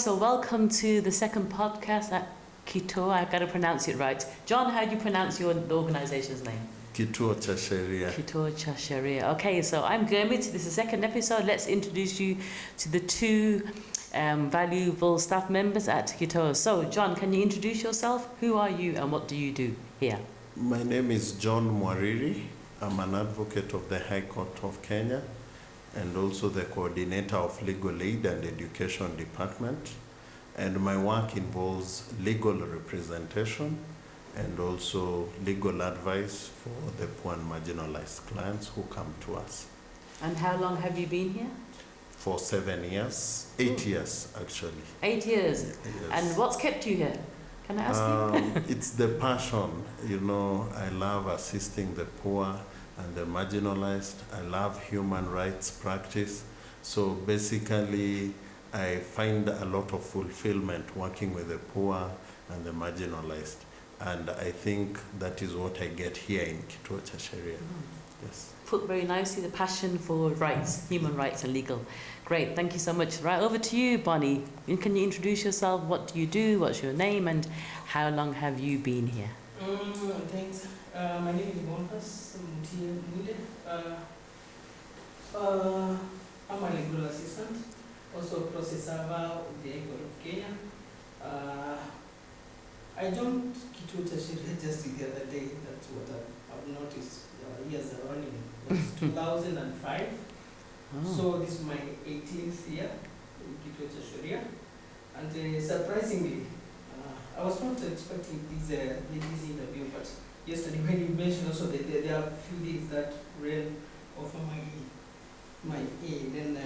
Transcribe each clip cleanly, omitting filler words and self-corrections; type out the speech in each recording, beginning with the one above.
so welcome to the second podcast at Kituo. I've got to pronounce it right. John, how do you pronounce the organization's name? Kituo cha Sheria. Kituo cha Sheria. Okay, so I'm Gurmit. This is the second episode. Let's introduce you to the two valuable staff members at Kituo. So, John, can you introduce yourself? Who are you and what do you do here? My name is John MWARIRI. I'm an advocate of the High Court of Kenya and also the coordinator of Legal Aid and Education Department. And my work involves legal representation and also legal advice for the poor and marginalized clients who come to us. And how long have you been here? For 7 years, 8 years actually. 8 years. Yes. And what's kept you here? Can I ask you? It's the passion. You know, I love assisting the poor and the marginalized. I love human rights practice. So basically, I find a lot of fulfillment working with the poor and the marginalized. And I think that is what I get here in Kituo cha Sheria. Yes. Put very nicely, the passion for rights, human rights and legal. Great, thank you so much. Right, over to you, Bonnie. Can you introduce yourself? What do you do? What's your name? And how long have you been here? Thanks. My name is BONIFACE, MUTIE. I'm a legal assistant, also a process server of the High Court of Kenya. I joined Kituo cha Sheria just the other day. That's what I've noticed. Years are running. It was 2005. Oh. So this is my 18th year in Kituo cha Sheria. And surprisingly, I was not expecting this interview, but yesterday when you mentioned also that there are a few days that ran over my aid, then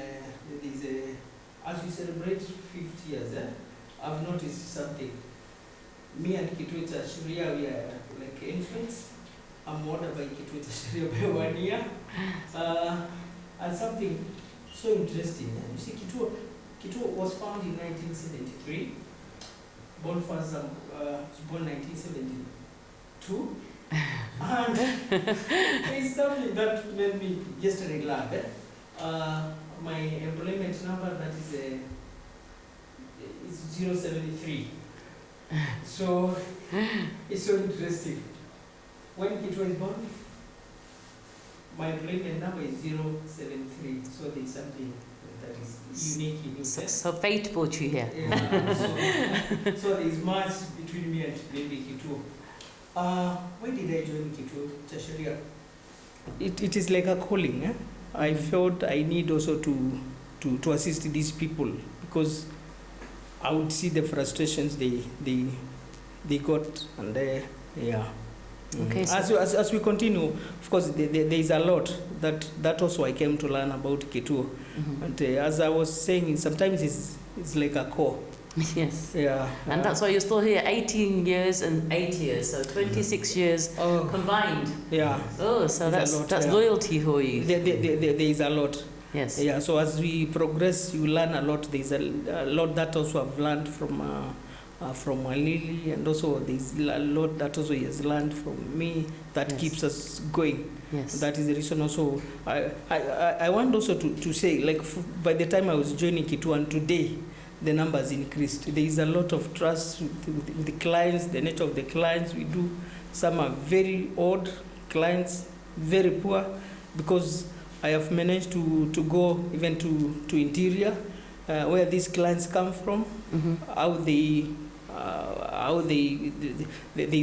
there's as we celebrate 50 years, I've noticed something. Me and Kituo cha Sheria, we are like infants. I'm ordered by Kituo cha Sheria by 1 year. And something so interesting. You see, Kituo was founded in 1973. BONIFACE was born 1972. And it's something that made me yesterday laugh. My employment number, that is 073. So it's so interesting. When Kituo is born, my employment number is 073. So there's something that is unique in it. So fate brought you here. Yeah, so there's much between me and maybe Kituo. Why did I join Kituo cha Sheria? It is like a calling. I felt I need also to assist these people because I would see the frustrations they got, and yeah. Okay, so as we continue, of course, there is a lot that also I came to learn about Kituo. And as I was saying, sometimes it's like a core. yes. Yeah. And that's why you're still here, 18 years and 8 years, so 26 years combined. Yeah. Oh, so There's that's loyalty for you. There is a lot. Yes. Yeah. So as we progress, you learn a lot. There's a lot that also I've learned from Lily, and also there's a lot that also he has learned from me that Yes. keeps us going. Yes. That is the reason also I want also to say, like, by the time I was joining Kituo and today, the numbers increased. There is a lot of trust with the clients, the nature of the clients we do. Some are very old clients, very poor, because I have managed to go even to interior, where these clients come from, how they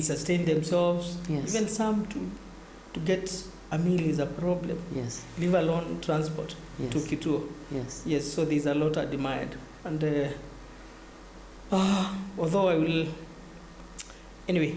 sustain themselves. Yes. Even some to get a meal is a problem. Yes. Leave alone transport Yes. to Kituo. Yes. Yes, so there's a lot admired. And although I will, anyway,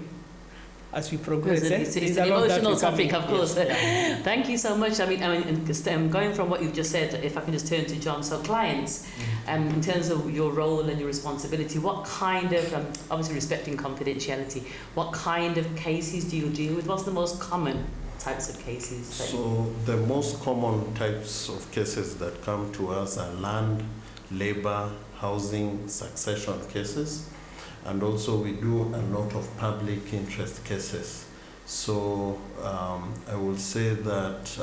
as we progress, It's an emotional topic, of course. Yes. Thank you so much. I mean, going from what you've just said, if I can just turn to John. So clients, in terms of your role and your responsibility, what kind of, obviously respecting confidentiality, what kind of cases do you deal with? What's the most common types of cases? So the most common types of cases that come to us are land, labor, housing, succession cases. And also we do a lot of public interest cases. So I will say that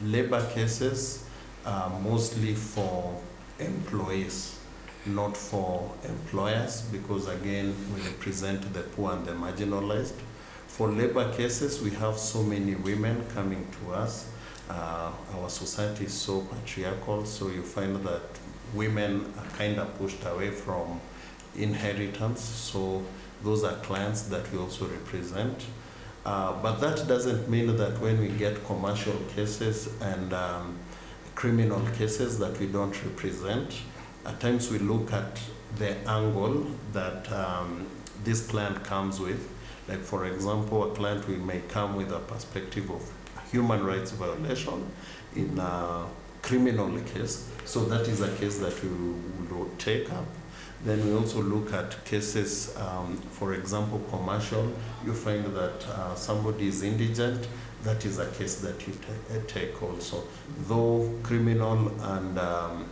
labor cases are mostly for employees. not for employers, because again, we represent the poor and the marginalized. For labor cases, we have so many women coming to us. Our society is so patriarchal, so you find that women are kind of pushed away from inheritance. So those are clients that we also represent. But that doesn't mean that when we get commercial cases and criminal cases that we don't represent. At times we look at the angle that this client comes with. Like for example, a client we may come with a perspective of human rights violation in a criminal case. So that is a case that we will take up. Then we also look at cases, for example, commercial. You find that somebody is indigent. That is a case that you take also. Though criminal and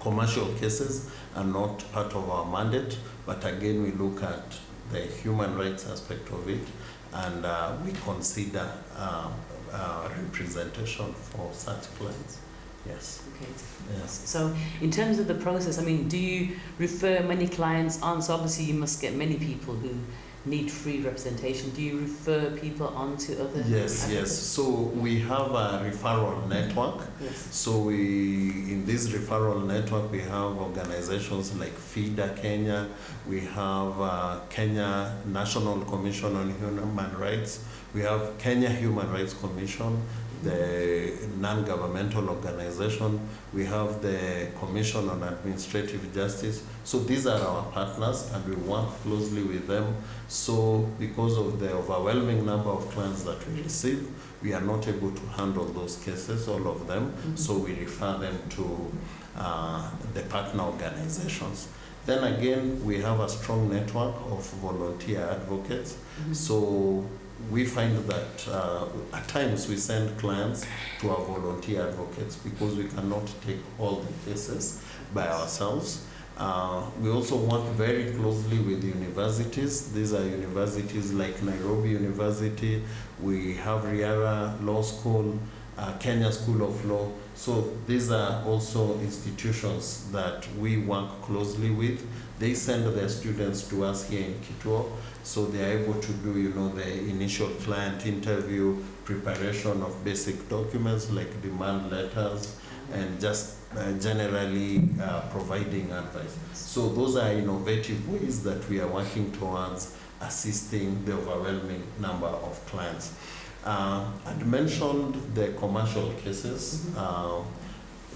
commercial cases are not part of our mandate, but again, we look at the human rights aspect of it, and we consider representation for such clients. Yes. Okay. Yes. So in terms of the process, I mean, do you refer many clients on? So obviously you must get many people who need free representation. Do you refer people on to other Yes, advocates? yes. So we have a referral network. Yes. So in this referral network, we have organizations like FIDA Kenya. We have Kenya National Commission on Human Rights. We have Kenya Human Rights Commission, the non-governmental organization. We have the Commission on Administrative Justice. So these are our partners, and we work closely with them. So because of the overwhelming number of clients that we receive, we are not able to handle those cases, all of them. Mm-hmm. So we refer them to the partner organizations. Then again, we have a strong network of volunteer advocates. Mm-hmm. So we find that at times we send clients to our volunteer advocates because we cannot take all the cases by ourselves. We also work very closely with universities. These are universities like Nairobi University. We have Riara Law School, Kenya School of Law. So these are also institutions that we work closely with. They send their students to us here in Kituo, so they are able to do, the initial client interview, preparation of basic documents like demand letters, and just generally providing advice. So those are innovative ways that we are working towards assisting the overwhelming number of clients. I'd mentioned the commercial cases.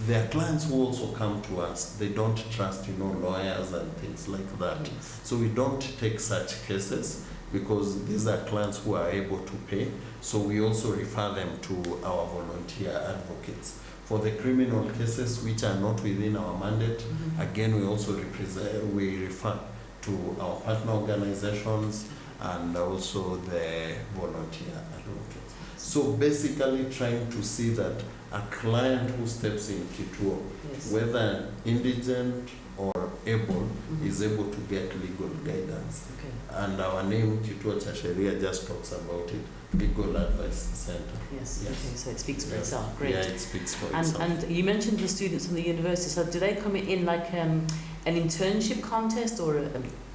There are clients who also come to us. They don't trust, lawyers and things like that. Yes. So we don't take such cases because these are clients who are able to pay. So we also refer them to our volunteer advocates. For the criminal cases which are not within our mandate, again, we also refer to our partner organizations and also the volunteer advocates. So basically trying to see that a client who steps in Kituo, Yes. whether indigent or able, is able to get legal guidance. Okay. And our name, Kituo cha Sheria, just talks about it, Legal Advice Center. Yes. Yes. Okay. So it speaks for Yeah. itself. Great. Yeah, it speaks for And itself. and you mentioned the students from the university. So do they come in like an internship contest or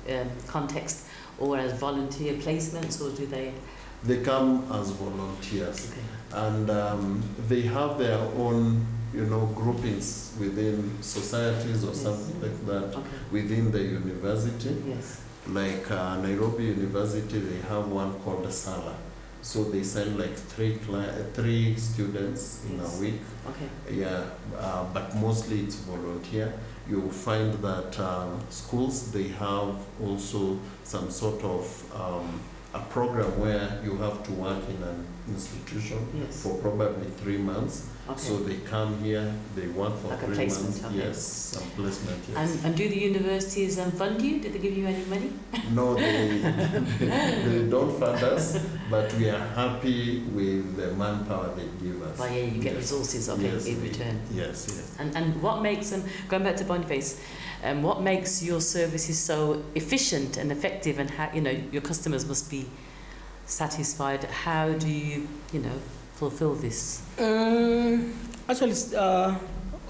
a context, or as volunteer placements, or do they? They come as volunteers. Okay. And they have their own, groupings within societies or Yes. something like that Okay. within the university. Yes. Like Nairobi University, they have one called Sala. So they send like three students in Yes. a week. Okay. Yeah, but mostly it's volunteer. You find that schools, they have also some sort of a program where you have to work in an institution Yes. for probably 3 months. Okay. So they come here, they work for Like a 3 placement, months. okay. Yes, some placement, yes. And do the universities fund you? Did they give you any money? No, they don't fund us, but we are happy with the manpower they give us. Well, yeah, you get Yes. resources, okay, Yes, in we- return. Yes, yes. And what makes going back to BONIFACE, what makes your services so efficient and effective, and how your customers must be satisfied? How do you fulfill this? Actually,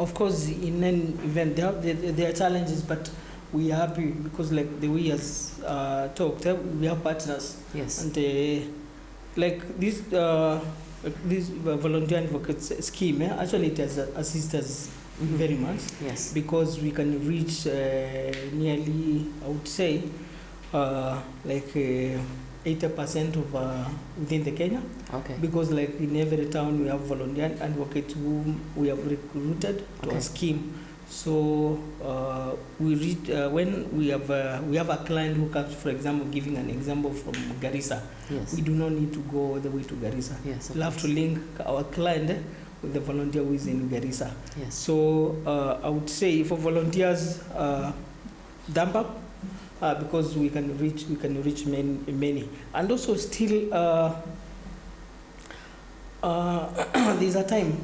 of course, in an event, there are challenges, but we are happy because, like the way as talked, we have partners. Yes. And like this volunteer advocate scheme, actually it has assisted us very much. Yes. Because we can reach nearly, I would say, like 80% of within the Kenya. Okay. Because like in every town we have volunteer advocates whom we have recruited to a scheme. So we reach when we have a client who comes, for example, giving an example from Garissa. Yes. We do not need to go all the way to Garissa. Yes. We'll have to link our client with the volunteer who is in Garissa. Yes. So I would say for volunteers, dump up because we can reach many, and also still there's a time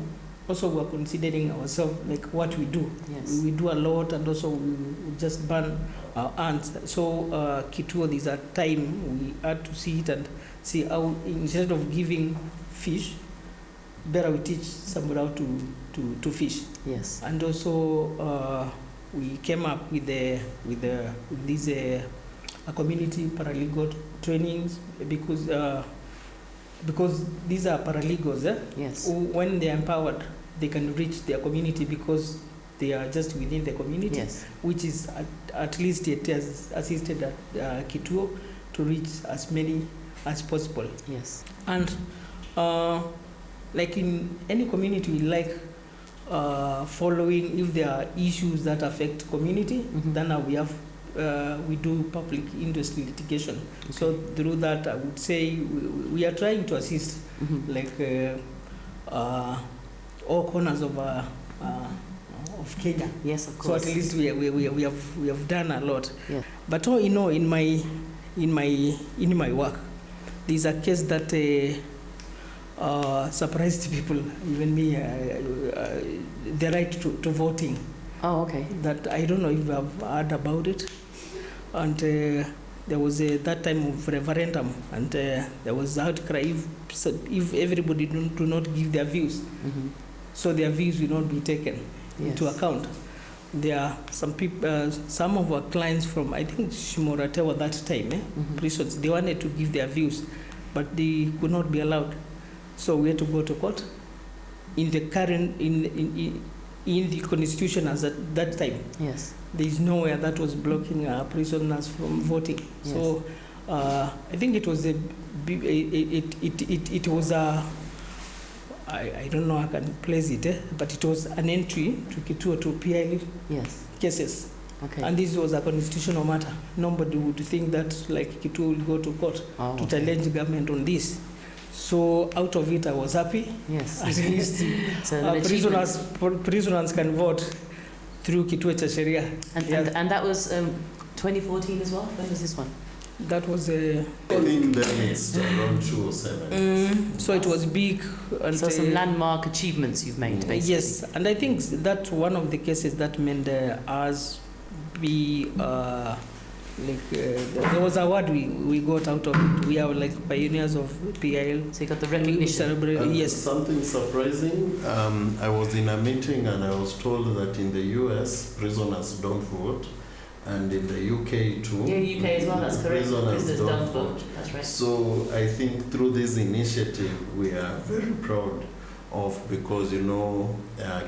also we're considering ourselves like what we do. Yes. We do a lot, and also we just burn our hands. So Kituo, there's a time we had to see it and see how instead of giving fish, better we teach somebody how to fish. Yes. And also we came up with these community paralegal trainings because these are paralegals. Yes. Who, when they are empowered, they can reach their community because they are just within the community. Yes. Which is at least it has assisted Kituo to reach as many as possible. Yes. And like in any community, we like following if there are issues that affect community, then we do public industry litigation. Okay. So through that, I would say we are trying to assist like all corners of Kenya. Yes, of course. So at least we have done a lot. Yeah. But all in all, in my work, there's a case that surprised people, even me, the right to voting. Oh, okay. That I don't know if you have heard about it. And there was that time of referendum, and there was outcry if everybody do not give their views, so their views will not be taken into account. There are some people, some of our clients from, I think, Shimoratewa that time, prisons, they wanted to give their views, but they could not be allowed. So we had to go to court. In the current, in the constitution as at that time, yes, there is nowhere that was blocking prisoners from voting. Yes. So I think it was it was a, I don't know how I can place it, but it was an entry to Kituo to PIL cases. Okay. And this was a constitutional matter. Nobody would think that like Kituo will go to court to challenge government on this. So out of it, I was happy. Yes. At least so prisoners can vote through Kituo cha Sheria. And that was 2014 as well? When was this one? That was I think then it's around 2007. So it was big. And so some landmark achievements you've made, basically. Yes, and I think that's one of the cases that meant us be there was a award we got out of it. We are like pioneers of PIL. So you got the recognition. Yes. Something surprising. I was in a meeting and I was told that in the US prisoners don't vote, and in the UK too. Yeah, UK as well. That's correct. Prisoners don't vote. That's right. So I think through this initiative we are very proud of, because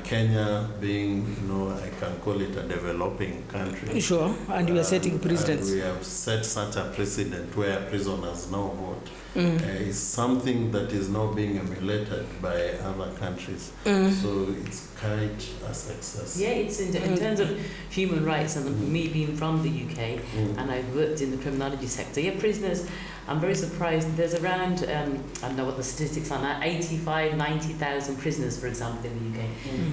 Kenya being I can call it a developing country. Sure, and we are setting precedents. We have set such a precedent where prisoners now vote. It's something that is now being emulated by other countries. So it's quite a success. Yeah, it's in terms of human rights, and me being from the UK, and I've worked in the criminology sector. Yeah, prisoners, I'm very surprised. There's around, I don't know what the statistics are now, 85, 90,000 prisoners, for example, in the UK.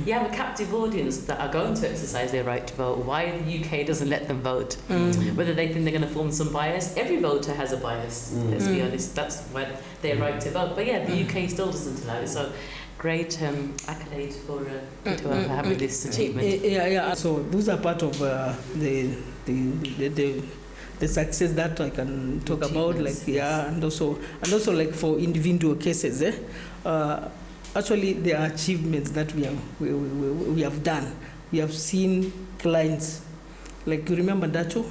You have a captive audience that are going to exercise their right to vote. Why the UK doesn't let them vote? Whether they think they're going to form some bias. Every voter has a bias, let's be honest. That's what their right to vote. But yeah, the UK still doesn't allow it. So great accolade for having this achievement. Yeah. So those are part of the success that I can talk about, like and also like for individual cases. actually there are achievements that we have done. We have seen clients, like you remember Dacho?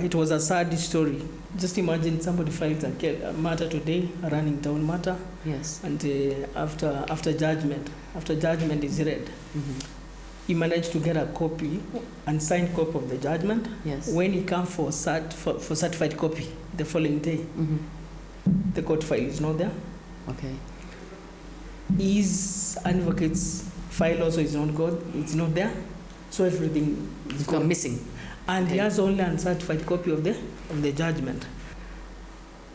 It was a sad story. Just imagine somebody files a matter today, a running down matter. Yes. And after judgment is read, he managed to get a copy, unsigned copy of the judgment. Yes. When he comes for certified copy the following day, the court file is not there. Okay. His advocate's file also is not good. It's not there. So everything is gone missing. And he has only uncertified copy of the judgment.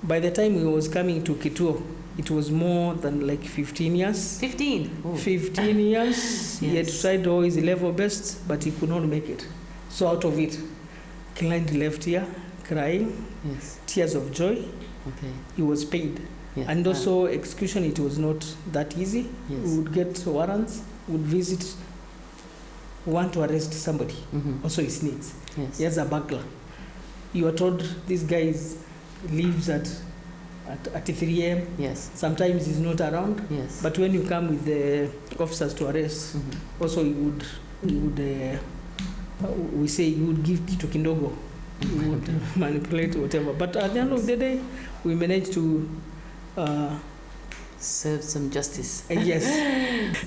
By the time he was coming to Kituo, it was more than like 15 years. 15? Oh. 15 years. Yes. He had tried all his level best, but he could not make it. So out of it, client left here crying, yes, tears of joy. Okay. He was paid. Yeah. And also execution, it was not that easy. Yes. We would get warrants, would visit, want to arrest somebody. Also his needs. Yes. He has a burglar. You are told this guy lives at 3 a.m. Yes. Sometimes he's not around. Yes. But when you come with the officers to arrest, also you would we say you would give kitu kindogo. You would manipulate whatever. But at the end of the day, we managed to serve some justice. Yes.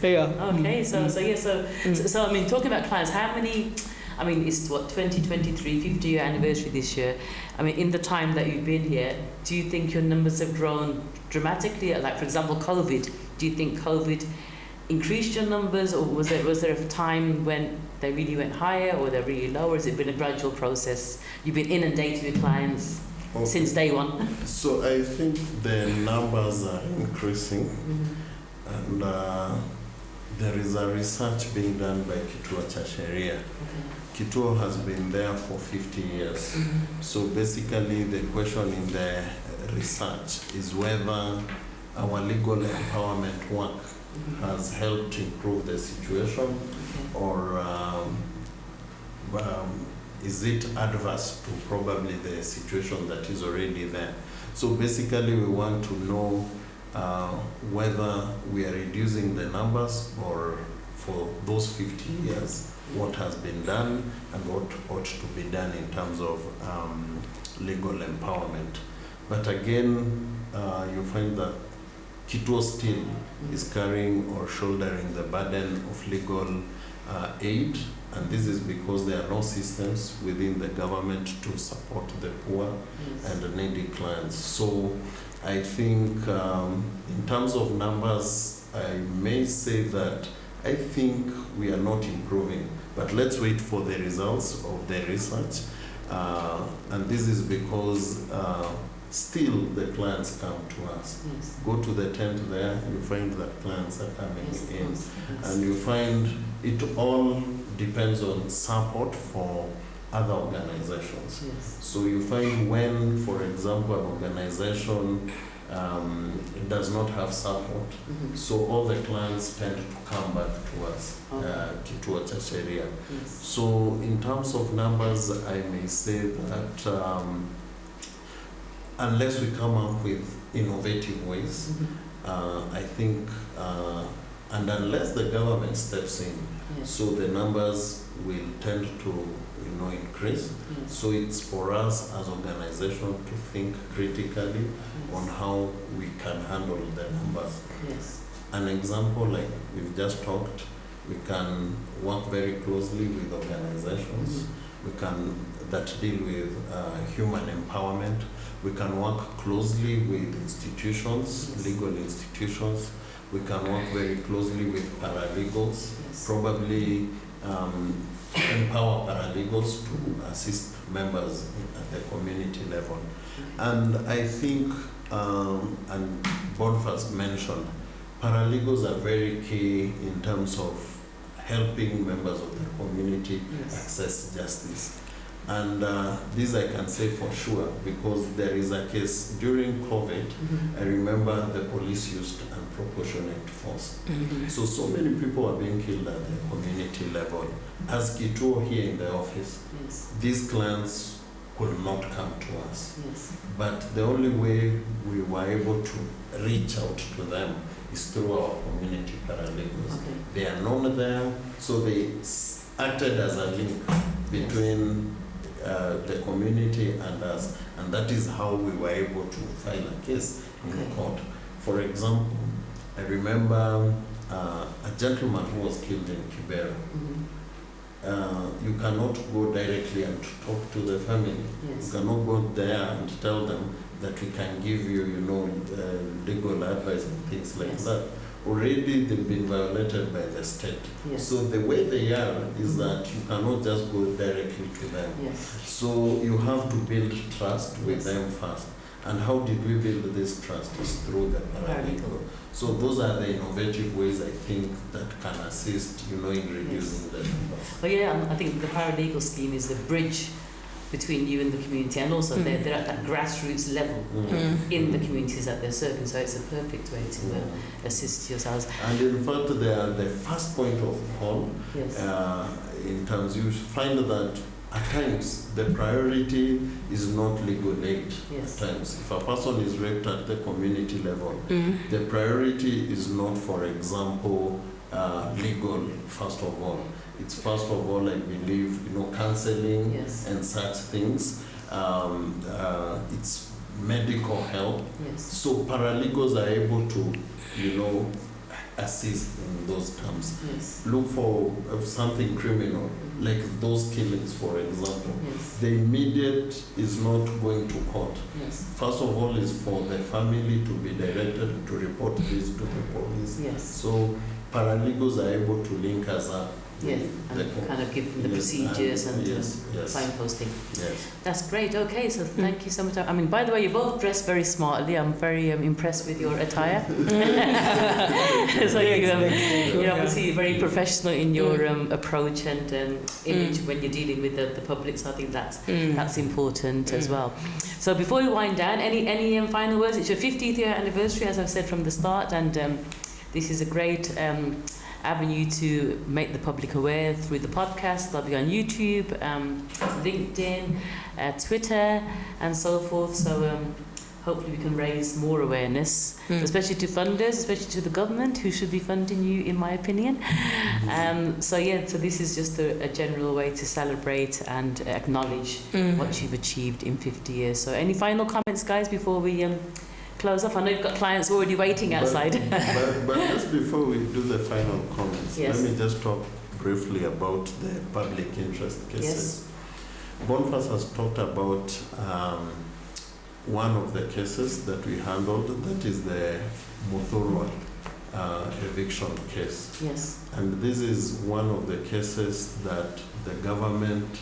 Yeah. Okay. So I mean, talking about clients, how many? I mean, it's what, 2023, 50-year anniversary this year. I mean, in the time that you've been here, do you think your numbers have grown dramatically? Like, for example, COVID. Do you think COVID increased your numbers, or was there a time when they really went higher, or they're really low, or has it been a gradual process? You've been inundated with clients since day one. So I think the numbers are increasing, and there is a research being done by Kituo cha Sheria. Kituo has been there for 50 years. So basically the question in the research is whether our legal empowerment work has helped improve the situation, or is it adverse to probably the situation that is already there. So basically we want to know whether we are reducing the numbers, or for those 50 years, what has been done and what ought to be done in terms of legal empowerment. But again, you find that Kituo still is carrying or shouldering the burden of legal aid, and this is because there are no systems within the government to support the poor and the needy clients. So I think in terms of numbers, I may say that I think we are not improving, but let's wait for the results of the research. And this is because still the clients come to us. Yes. Go to the tent there, you find that clients are coming in. Yes. And you find it all depends on support for other organizations. Yes. So you find when, for example, an organization does not have support, so all the clients tend to come back to us, Kituo cha Sheria. Yes. So in terms of numbers, I may say that unless we come up with innovative ways, I think, and unless the government steps in, so the numbers will tend to increase. So it's for us as organization to think critically on how we can handle the numbers. Yes. An example, like we've just talked, we can work very closely with organizations that deal with human empowerment. We can work closely with institutions, legal institutions. We can work very closely with paralegals, probably empower paralegals to assist members at the community level. And I think, and BONIFACE mentioned, paralegals are very key in terms of helping members of the community access justice. And this I can say for sure, because there is a case during COVID, I remember the police used unproportionate force. So many people are being killed at the community level. As Kituo here in the office, these clients could not come to us. Yes. But the only way we were able to reach out to them is through our community paralegals. Okay. They are known there, so they acted as a link between the community and us, and that is how we were able to file a case in court. For example, I remember a gentleman who was killed in Kibera. You cannot go directly and talk to the family. Yes. You cannot go there and tell them that we can give you, legal advice and things like that. Already they've been violated by the state. Yes. So the way they are is that you cannot just go directly to them. Yes. So you have to build trust with them first. And how did we build this trust? Is through the paralegal. So those are the innovative ways, I think, that can assist, in reducing the numbers. But yeah, I think the paralegal scheme is the bridge between you and the community, and also they're at that grassroots level in the communities that they're serving, so it's a perfect way to assist yourselves. And in fact, they are the first point of call. Yes. In terms, you find that at times the priority is not legal aid. Yes. At times, if a person is raped at the community level, the priority is not, for example, legal, first of all. It's first of all, I believe, counseling and such things. It's medical help. Yes. So paralegals are able to, assist in those terms. Yes. Look for something criminal, like those killings, for example. Yes. The immediate is not going to court. Yes. First of all, is for the family to be directed to report this to the police. Yes. So paralegals are able to link us up. Yeah, and kind of give them the procedures and signposting. Yes. That's great. Okay, so thank you so much. I mean, by the way, you both dressed very smartly. I'm very impressed with your attire. So you're obviously very professional in your approach and image when you're dealing with the public. So I think that's important as well. So before we wind down, any final words? It's your 50th year anniversary, as I've said from the start, and this is a great avenue to make the public aware through the podcast. They'll be on YouTube, LinkedIn, Twitter, and so forth. So hopefully we can raise more awareness, especially to funders, especially to the government, who should be funding you, in my opinion. So this is just a general way to celebrate and acknowledge what you've achieved in 50 years. So any final comments, guys, before we close off? I know you've got clients already waiting outside. But just before we do the final comments, let me just talk briefly about the public interest cases. BONIFACE has talked about one of the cases that we handled, that is the Muthurwa eviction case. Yes. And this is one of the cases that the government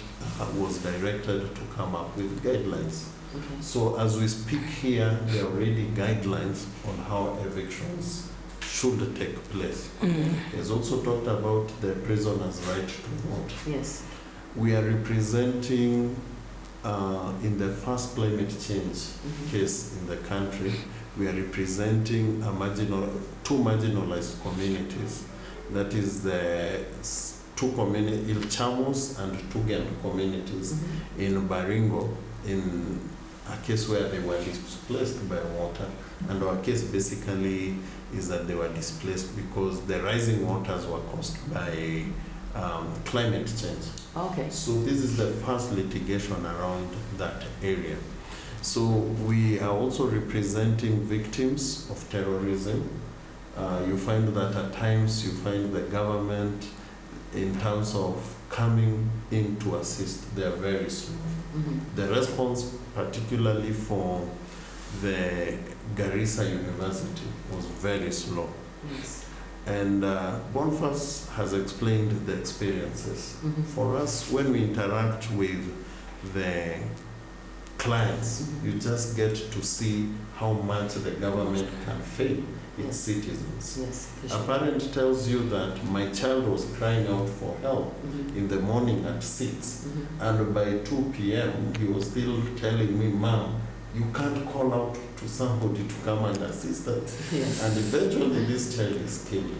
was directed to come up with guidelines. Okay. So as we speak here, there are already guidelines on how evictions should take place. He's also talked about the prisoner's right to vote. Yes. We are representing, in the first climate change case in the country, we are representing two marginalized communities. That is the Ilchamos and Tugen communities in Baringo, in a case where they were displaced by water. And our case basically is that they were displaced because the rising waters were caused by climate change. Okay. So this is the first litigation around that area. So we are also representing victims of terrorism. You find that at times you find the government, in terms of coming in to assist, they are very slow. The response, particularly for the Garissa University, was very slow. Yes. And BONIFACE has explained the experiences. For us, when we interact with the clients, you just get to see how much the government can fail its citizens. Yes, a parent tells you that my child was crying out for help in the morning at 6, and by 2 p.m. he was still telling me, Mom, you can't call out to somebody to come and assist us. Yes. And eventually this child is killed.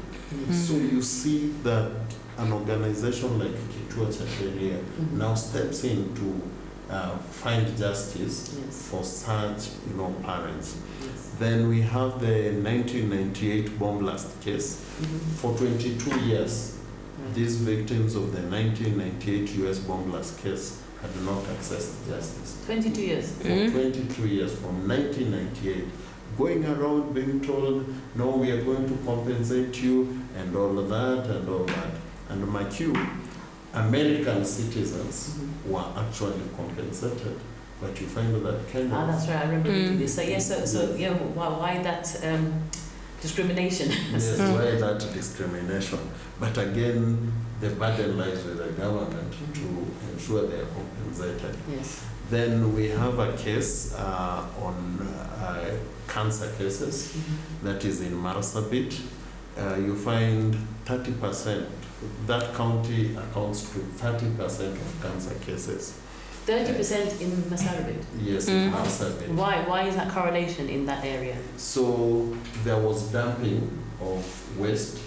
So you see that an organization like Kituo Sheria now steps in to find justice Yes. for such, parents. Yes. Then we have the 1998 bomb blast case. For 22 years, these victims of the 1998 US bomb blast case had not accessed justice. 22 years. For 22 years, from 1998, going around being told, no, we are going to compensate you, and all of that, and all that. And mark you, American citizens were actually compensated, but you find that Kenya. That's right. I remember reading this. So yes. So yeah. Why that discrimination? Yes, why that discrimination? But again, the burden lies with the government to ensure they are compensated. Yes. Then we have a case on cancer cases that is in Marsabit. You find 30%. That county accounts to 30% of cancer cases. 30% in Marsabit. Yes, in Marsabit. Why is that correlation in that area? So there was dumping of waste,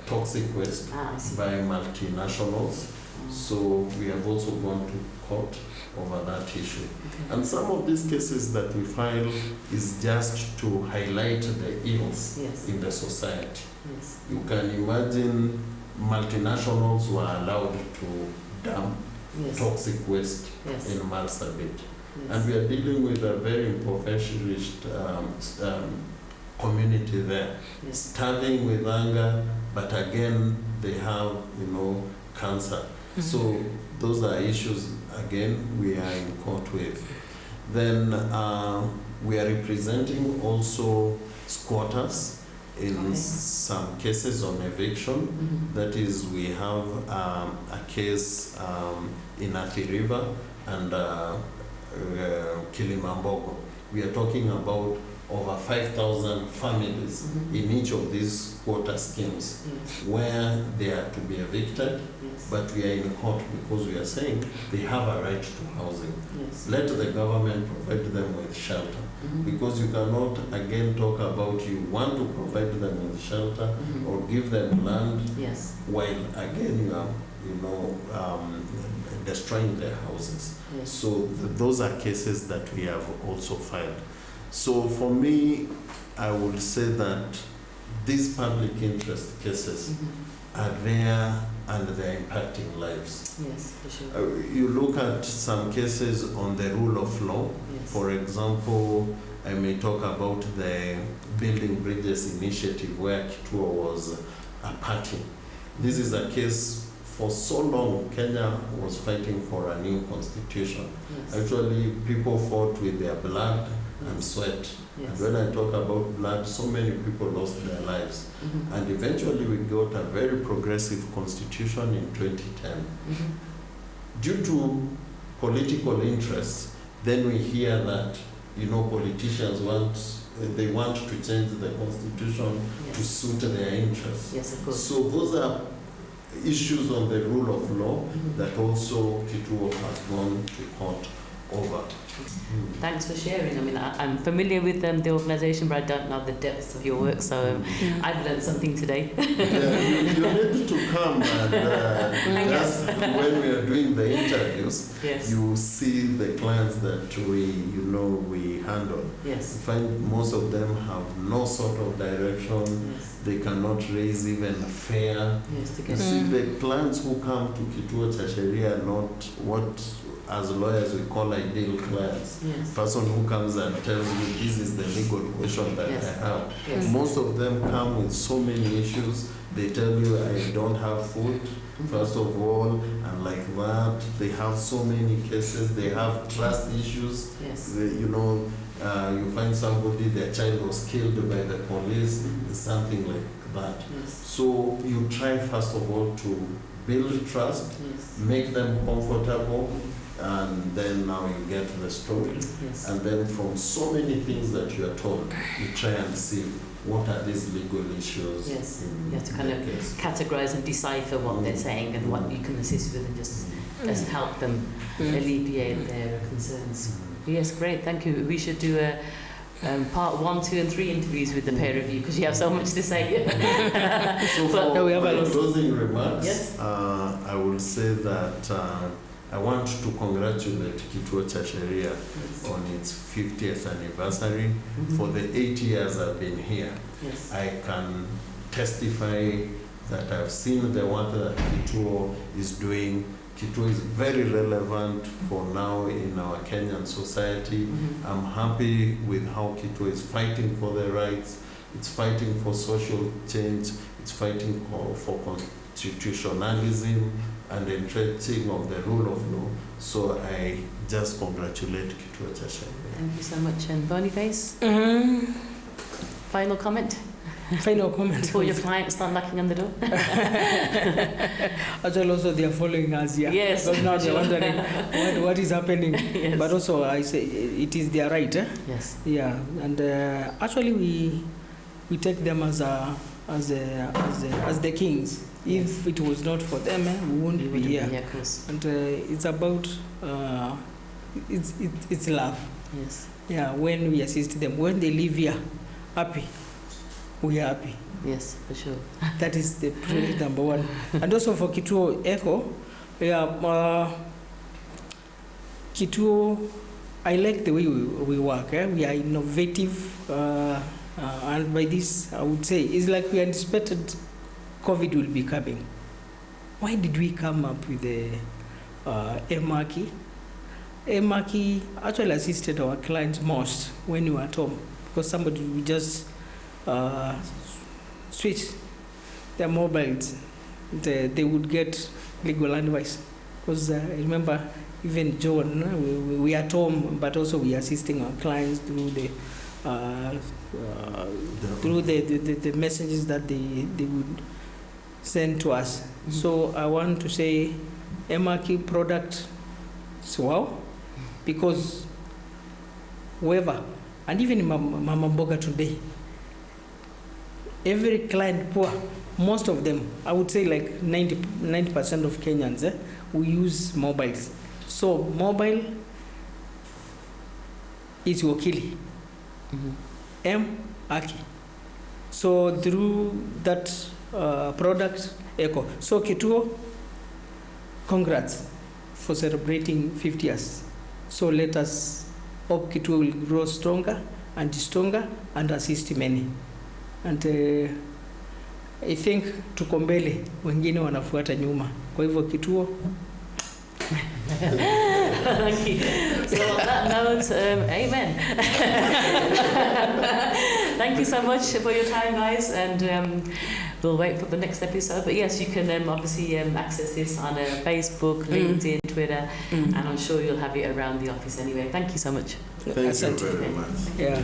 toxic waste, I see. by multinationals. So we have also gone to court over that issue. Okay. And some of these cases that we file is just to highlight the ills Yes. in the society. Yes. You can imagine multinationals were allowed to dump Yes. toxic waste Yes. in Marsabit. Yes. And we are dealing with a very impoverished community there, Yes. starving with hunger, but again, they have, cancer. So those are issues, again, we are in court with. Then we are representing also squatters in some cases on eviction. That is, we have a case in Athi River and Kilimambogo. We are talking about over 5,000 families in each of these quota schemes where they are to be evicted, but we are in court because we are saying they have a right to housing. Let the government provide them with shelter, because you cannot again talk about you want to provide them with shelter or give them land while again you are destroying their houses. So those are cases that we have also filed. So for me, I would say that these public interest cases are there and they're impacting lives. Yes, for sure. You look at some cases on the rule of law. For example, I may talk about the Building Bridges initiative where Kituo was a party. This is a case for so long. Kenya was fighting for a new constitution. Actually, people fought with their blood and sweat. And when I talk about blood, so many people lost their lives. And eventually we got a very progressive constitution in 2010. Due to political interests, then we hear that, politicians want to change the constitution to suit their interests. Yes, of course. So those are issues on the rule of law that also Kituo has gone to court over. Thanks for sharing. I mean, I'm familiar with the organisation, but I don't know the depths of your work, so I've learned something today. You need to come and just when we are doing the interviews, you see the clients that we handle. You find most of them have no sort of direction. They cannot raise even a fare. You see the clients who come to Kituo cha Sheria are not what as lawyers we call ideal clients. Person who comes and tells you this is the legal question that I have. Most of them come with so many issues. They tell you I don't have food, first of all, and like that. They have so many cases. They have trust issues. You find somebody, their child was killed by the police, something like that. So you try first of all to build trust, make them comfortable, and then now you get the story. And then from so many things that you are told, you try and see what are these legal issues. You have to kind of categorize and decipher what they're saying and what you can assist with and just help them alleviate their concerns. Yes, great, thank you. We should do a part 1, 2, and 3 interviews with the peer review because you have so much to say. So for closing remarks, I would say that I want to congratulate Kituo cha Sheria on its 50th anniversary. For the 8 years I've been here, Yes. I can testify that I've seen the work that Kituo is doing. Kituo is very relevant for now in our Kenyan society. I'm happy with how Kituo is fighting for the rights. It's fighting for social change. It's fighting for constitutionalism and entrenching of the rule of law. So I just congratulate Kituo cha Sheria. Thank you so much. And Boniface, final comment Final comment. before your clients start knocking on the door? Actually, also they are following us here. Yes. Because now they're wondering what is happening. Yes. But also, I say it is their right. Yes. Yeah, and actually, we take them as the kings. If it was not for them, we wouldn't be here. Yeah, of course. And it's about it's love. Yes. Yeah, when we assist them, when they live here, happy, we are happy. Yes, for sure. That is the priority number one. And also for Kituo Echo, yeah, Kituo, I like the way we work. We are innovative, and by this, I would say, it's like we anticipated COVID will be coming. Why did we come up with the MWARIRI? MWARIRI actually assisted our clients most when we were at home, because somebody would just switch their mobiles. They would get legal advice. Because I remember even John, we at home, but also we assisting our clients through the messages that they would send to us. So I want to say MWARIRI product is wow, because whoever, and even Mama Mboga today, every client poor, most of them, I would say like 90% of Kenyans, we use mobiles. So mobile is wakili. MWARIRI. So through that product, Echo. So Kituo, congrats for celebrating 50 years. So let us hope Kituo will grow stronger and assist many. And I think tuko mbele, wengine wanafuata nyuma. Kwa hivyo Kituo. Thank you. So on that note, amen. Thank you so much for your time, guys, and we'll wait for the next episode. But yes, you can obviously access this on Facebook, LinkedIn, Twitter, and I'm sure you'll have it around the office anyway. Thank you so much. Thank you very much. Yeah.